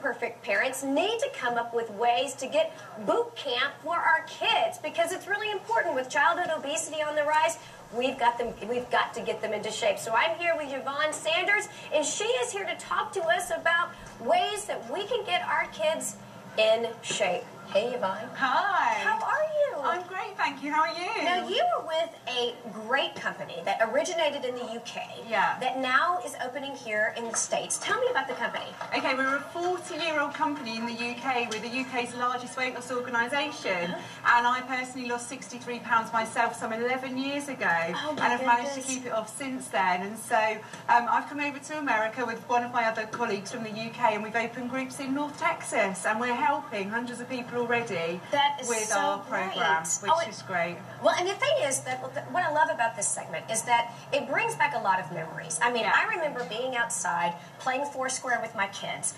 Perfect Parents need to come up with ways to get boot camp for our kids because it's really important with childhood obesity on the rise. We've got to get them into shape. So I'm here with Yvonne Sanders, and she is here to talk to us about ways that we can get our kids in shape. Hey, Yvonne. Hi. How are you? I'm great, thank you. How are you? Now, you are with a great company that originated in the UK. Yeah. That now is opening here in the States. Tell me about the company. Okay, we're a 40-year-old company in the UK. We're the UK's largest weight loss organisation. And I personally lost 63 pounds myself some 11 years ago. Oh, and I've managed to keep it off since then. And so I've come over to America with one of my other colleagues from the UK, and we've opened groups in North Texas. And we're helping hundreds of people already with so our program, which is great. Well, and the thing is that what I love about this segment is that it brings back a lot of memories. I mean, I remember being outside playing Foursquare with my kids,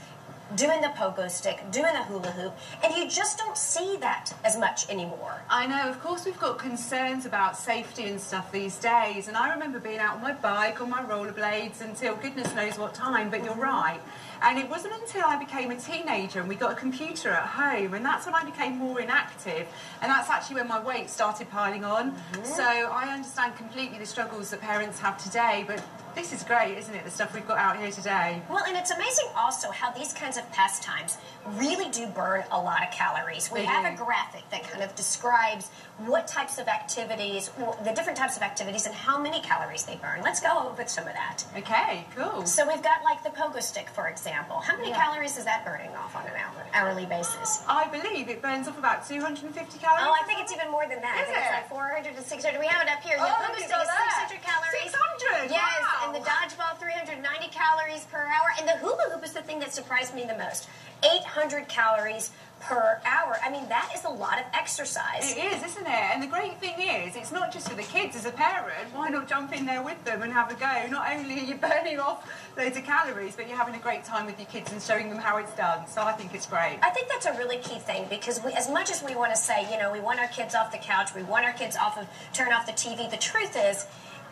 doing the pogo stick, doing the hula hoop, and you just don't see that as much anymore. I know, of course we've got concerns about safety and stuff these days, and I remember being out on my bike, on my rollerblades until goodness knows what time, but you're right. And it wasn't until I became a teenager and we got a computer at home, and that's when I became more inactive, and that's actually when my weight started piling on. So I understand completely the struggles that parents have today, but this is great, isn't it, the stuff we've got out here today? Well, and it's amazing also how these kinds of pastimes really do burn a lot of calories. We have a graphic that kind of describes what types of activities, the different types of activities, and how many calories they burn. Let's go over some of that. Okay, cool. So we've got like the pogo stick, for example. How many calories is that burning off on an hourly basis? I believe it burns off about 250 calories. Oh, I think it's even more than that. I think it's like 400 to 600. We have it up here. The pogo stick is 600 calories. 600? Yes, wow. and the dodgeball 390 calories per hour. And the hula hoop is the thing that surprised me the most. 800 calories per hour. I mean, that is a lot of exercise. It is, isn't it? And the great thing is, it's not just for the kids. As a parent, why not jump in there with them and have a go? Not only are you burning off loads of calories, but you're having a great time with your kids and showing them how it's done. So I think it's great. I think that's a really key thing because as much as we want to say, you know, we want our kids off the couch, we want our kids turn off the TV, the truth is,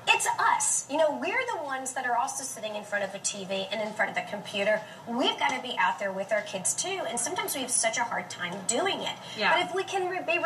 it's us. You know, we're the ones that are also sitting in front of the TV and in front of the computer. We've got to be out there with our kids too, and sometimes we have such a hard time doing it. Yeah. But if we can be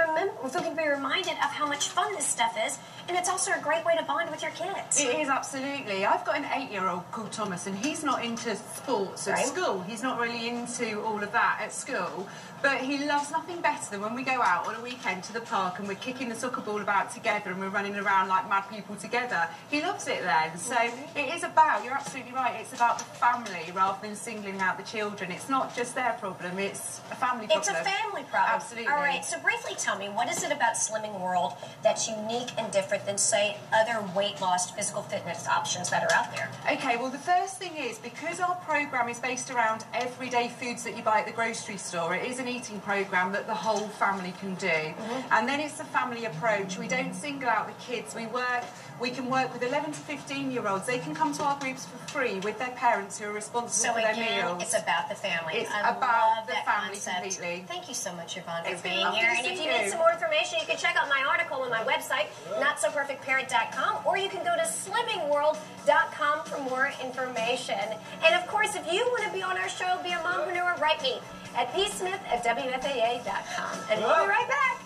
reminded of how much fun this stuff is, and it's also a great way to bond with your kids. It is, absolutely. I've got an 8-year-old called Thomas, and he's not into sports at school. He's not really into all of that at school, but he loves nothing better than when we go out on a weekend to the park and we're kicking the soccer ball about together and we're running around like mad people together. He loves it then. So it is about, you're absolutely right, it's about the family rather than singling out the children. It's not just their problem, it's a family problem. It's a family problem. Absolutely. All right, so briefly tell me, what is it about Slimming World that's unique and different than, say, other weight loss physical fitness options that are out there? Okay, well, the first thing is, because our program is based around everyday foods that you buy at the grocery store, it is an eating program that the whole family can do. And then it's a family approach. We don't single out the kids. We can work with 11 to 15-year-olds. They can come to our groups for free with their parents who are responsible for their meals. It's about the family. It's I about love the that family concept. completely. Thank you so much, Yvonne, It's for been being lovely here. to And if see you need some more information, you can check out my article on my website, NotSoPerfectParent.com, or you can go to SlimmingWorld.com for more information. And of course, if you want to be on our show, be a mompreneur, write me at psmith@wfaa.com. And we'll be right back.